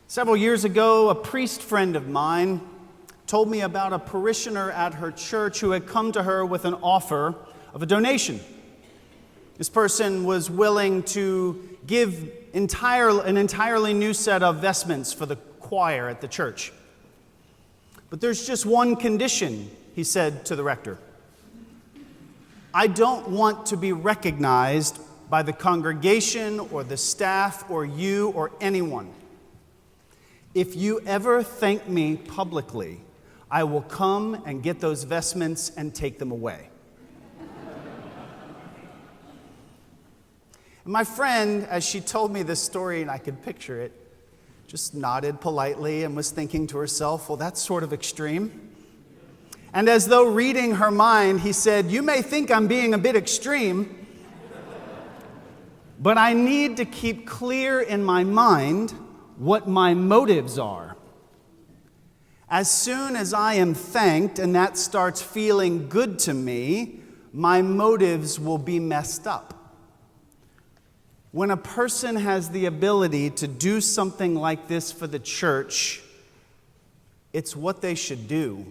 Several years ago, a priest friend of mine told me about a parishioner at her church who had come to her with an offer of a donation. This person was willing to give an entirely new set of vestments for the choir at the church. But there's just one condition, he said to the rector. I don't want to be recognized by the congregation or the staff or you or anyone. If you ever thank me publicly, I will come and get those vestments and take them away. And my friend, as she told me this story, and I could picture it, just nodded politely and was thinking to herself, well, that's sort of extreme. And as though reading her mind, he said, you may think I'm being a bit extreme, but I need to keep clear in my mind what my motives are. As soon as I am thanked and that starts feeling good to me, my motives will be messed up. When a person has the ability to do something like this for the church, it's what they should do.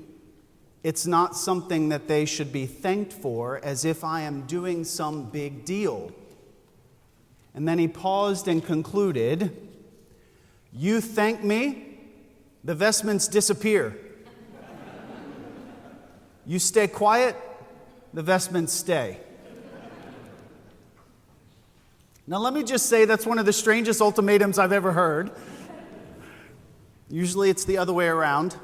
It's not something that they should be thanked for as if I am doing some big deal. And then he paused and concluded, you thank me, the vestments disappear. You stay quiet, the vestments stay. Now let me just say that's one of the strangest ultimatums I've ever heard. Usually it's the other way around.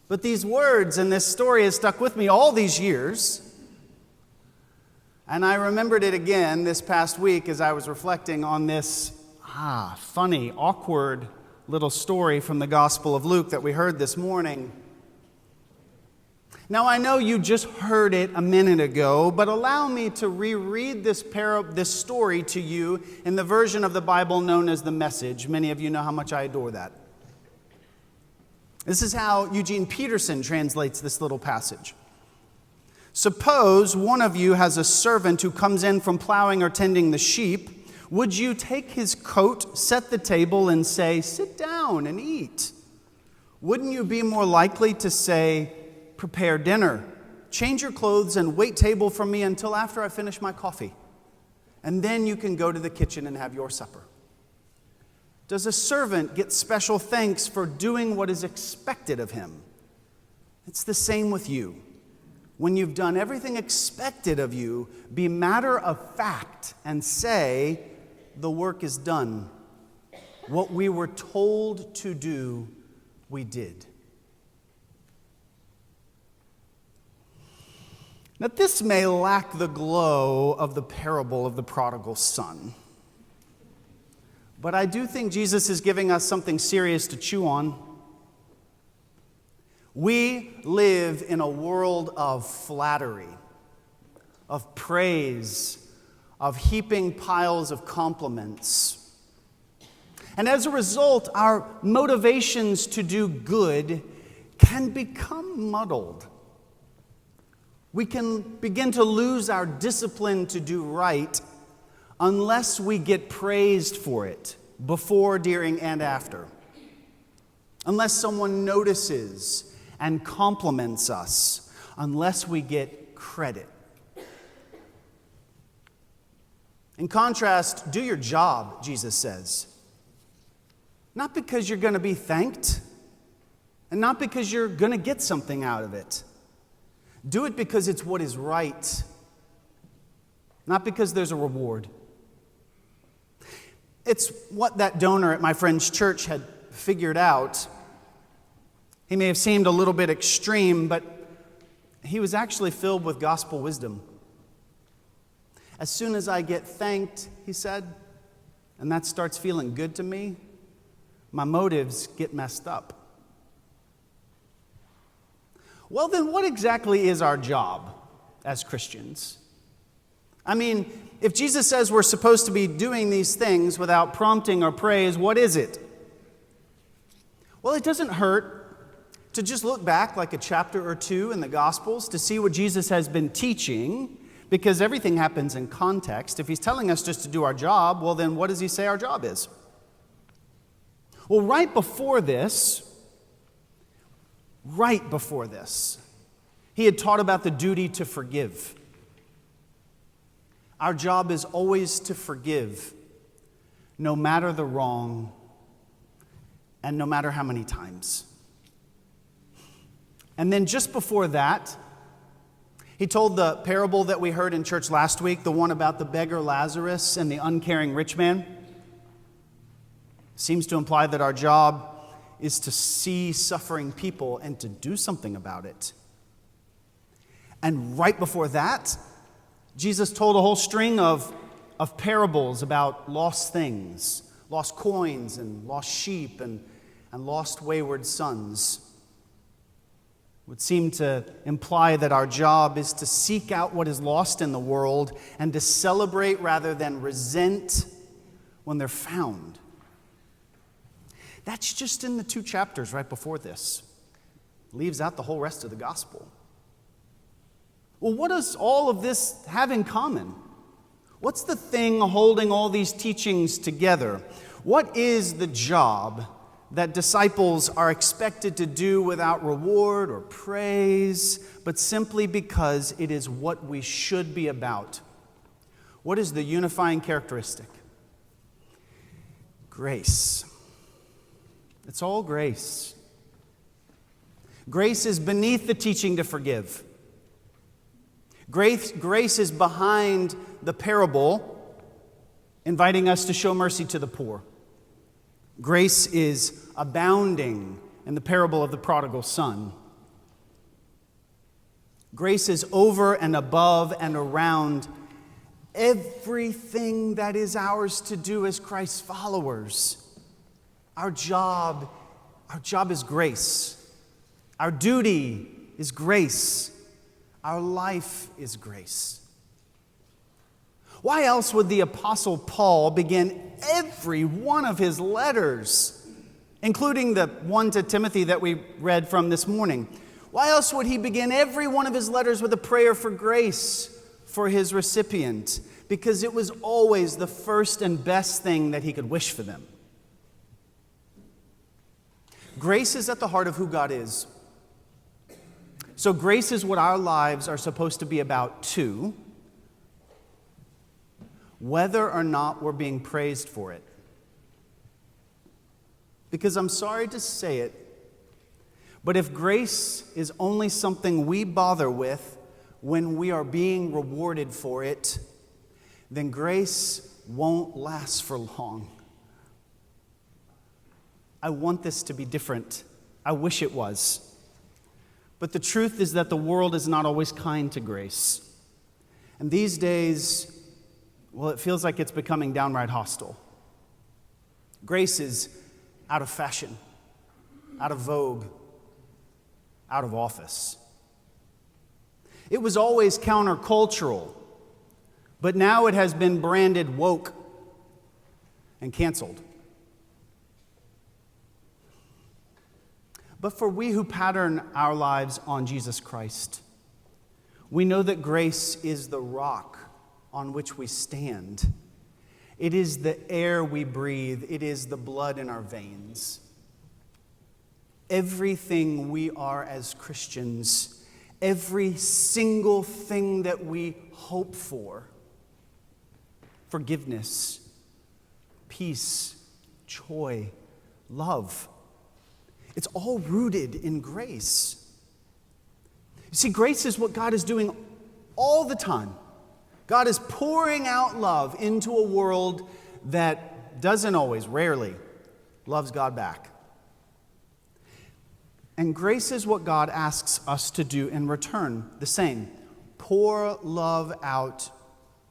But these words and this story has stuck with me all these years. And I remembered it again this past week as I was reflecting on this funny, awkward little story from the Gospel of Luke that we heard this morning. Now, I know you just heard it a minute ago, but allow me to reread this story to you in the version of the Bible known as the Message. Many of you know how much I adore that. This is how Eugene Peterson translates this little passage. Suppose one of you has a servant who comes in from plowing or tending the sheep. Would you take his coat, set the table, and say, sit down and eat? Wouldn't you be more likely to say, prepare dinner, change your clothes, and wait table for me until after I finish my coffee? And then you can go to the kitchen and have your supper. Does a servant get special thanks for doing what is expected of him? It's the same with you. When you've done everything expected of you, be matter of fact and say, the work is done. What we were told to do, we did. Now, this may lack the glow of the parable of the prodigal son, but I do think Jesus is giving us something serious to chew on. We live in a world of flattery, of praise, of heaping piles of compliments. And as a result, our motivations to do good can become muddled. We can begin to lose our discipline to do right unless we get praised for it before, during, and after. Unless someone notices and compliments us, unless we get credit. In contrast, do your job, Jesus says. Not because you're going to be thanked, and not because you're going to get something out of it. Do it because it's what is right, not because there's a reward. It's what that donor at my friend's church had figured out. He may have seemed a little bit extreme, but he was actually filled with gospel wisdom. As soon as I get thanked, he said, and that starts feeling good to me, my motives get messed up. Well, then what exactly is our job as Christians? I mean, if Jesus says we're supposed to be doing these things without prompting or praise, what is it? Well, it doesn't hurt to just look back like a chapter or two in the Gospels to see what Jesus has been teaching, because everything happens in context. If he's telling us just to do our job, well, then what does he say our job is? Well, right before this, he had taught about the duty to forgive. Our job is always to forgive, no matter the wrong, and no matter how many times. And then just before that, he told the parable that we heard in church last week, the one about the beggar Lazarus and the uncaring rich man. Seems to imply that our job is to see suffering people and to do something about it. And right before that, Jesus told a whole string of parables about lost things, lost coins and lost sheep and lost wayward sons. Would seem to imply that our job is to seek out what is lost in the world and to celebrate rather than resent when they're found. That's just in the 2 chapters right before this. Leaves out the whole rest of the gospel. Well, what does all of this have in common? What's the thing holding all these teachings together? What is the job that disciples are expected to do without reward or praise, but simply because it is what we should be about? What is the unifying characteristic? Grace. It's all grace. Grace is beneath the teaching to forgive. Grace is behind the parable, inviting us to show mercy to the poor. Grace is abounding in the parable of the prodigal son. Grace is over and above and around everything that is ours to do as Christ's followers. Our job is grace. Our duty is grace. Our life is grace. Why else would the Apostle Paul begin every one of his letters, including the one to Timothy that we read from this morning? Why else would he begin every one of his letters with a prayer for grace for his recipient? Because it was always the first and best thing that he could wish for them. Grace is at the heart of who God is. So grace is what our lives are supposed to be about too, whether or not we're being praised for it. Because I'm sorry to say it, but if grace is only something we bother with when we are being rewarded for it, then grace won't last for long. I want this to be different. I wish it was. But the truth is that the world is not always kind to grace. And these days, well, it feels like it's becoming downright hostile. Grace is out of fashion, out of vogue, out of office. It was always countercultural, but now it has been branded woke and canceled. But for we who pattern our lives on Jesus Christ, we know that grace is the rock on which we stand. It is the air we breathe. It is the blood in our veins. Everything we are as Christians, every single thing that we hope for, forgiveness, peace, joy, love, it's all rooted in grace. You see, grace is what God is doing all the time. God is pouring out love into a world that doesn't always, rarely, loves God back. And grace is what God asks us to do in return, the same. Pour love out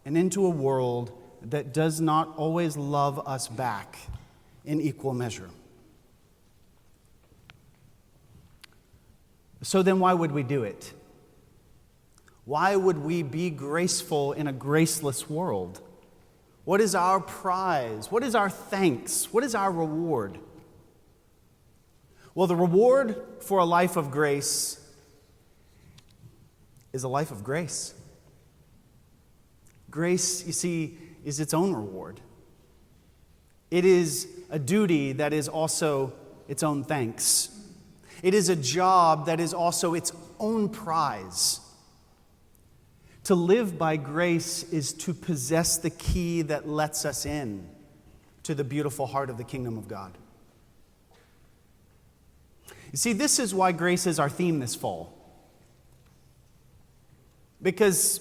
and into a world that does not always love us back in equal measure. So then why would we do it? Why would we be graceful in a graceless world? What is our prize? What is our thanks? What is our reward? Well, the reward for a life of grace is a life of grace. Grace, you see, is its own reward. It is a duty that is also its own thanks. It is a job that is also its own prize. To live by grace is to possess the key that lets us in to the beautiful heart of the kingdom of God. You see, this is why grace is our theme this fall. Because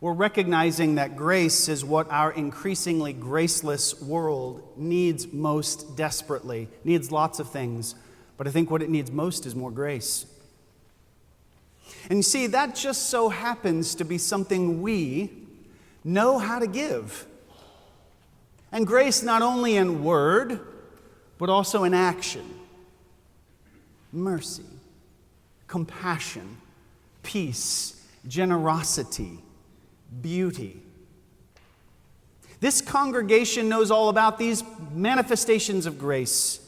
we're recognizing that grace is what our increasingly graceless world needs most desperately. It needs lots of things, but I think what it needs most is more grace. And you see, that just so happens to be something we know how to give. And grace not only in word, but also in action. Mercy, compassion, peace, generosity, beauty. This congregation knows all about these manifestations of grace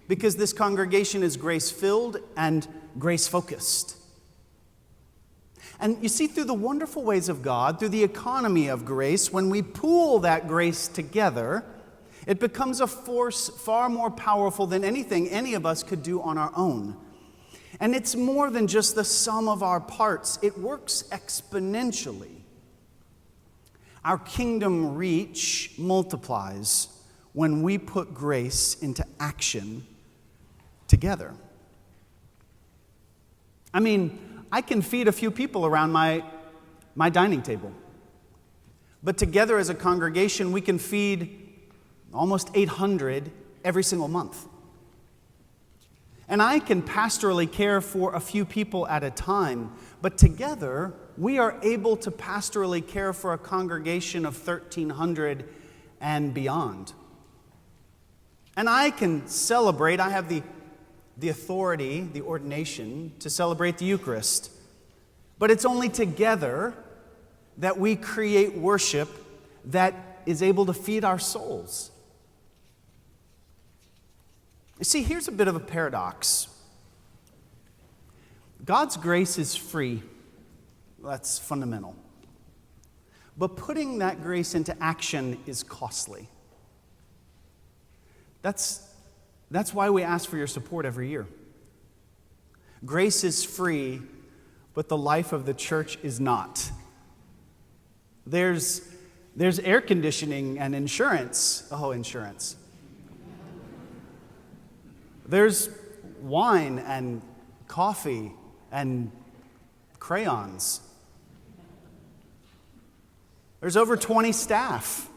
because this congregation is grace-filled and grace-focused. And you see, through the wonderful ways of God, through the economy of grace, when we pool that grace together, it becomes a force far more powerful than anything any of us could do on our own. And it's more than just the sum of our parts. It works exponentially. Our kingdom reach multiplies when we put grace into action together. I mean, I can feed a few people around my dining table. But together as a congregation, we can feed almost 800 every single month. And I can pastorally care for a few people at a time, but together we are able to pastorally care for a congregation of 1,300 and beyond. And I can celebrate, I have the authority, the ordination, to celebrate the Eucharist. But it's only together that we create worship that is able to feed our souls. You see, here's a bit of a paradox. God's grace is free. That's fundamental. But putting that grace into action is costly. That's why we ask for your support every year. Grace is free, but the life of the church is not. There's air conditioning and insurance. Oh, insurance. There's wine and coffee and crayons. There's over 20 staff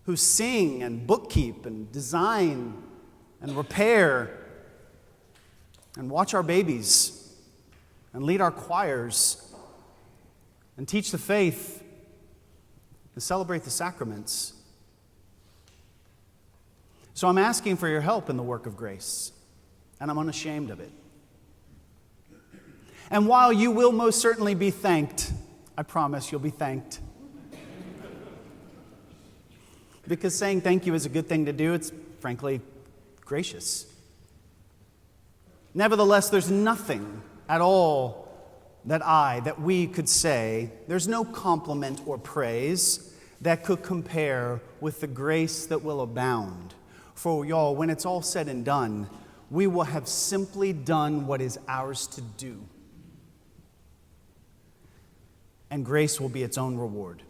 who sing and bookkeep and design and repair and watch our babies and lead our choirs and teach the faith and celebrate the sacraments. So I'm asking for your help in the work of grace, and I'm unashamed of it. And while you will most certainly be thanked, I promise you'll be thanked. Because saying thank you is a good thing to do. It's frankly gracious. Nevertheless, there's nothing at all that we could say, there's no compliment or praise that could compare with the grace that will abound. For y'all, when it's all said and done, we will have simply done what is ours to do. And grace will be its own reward.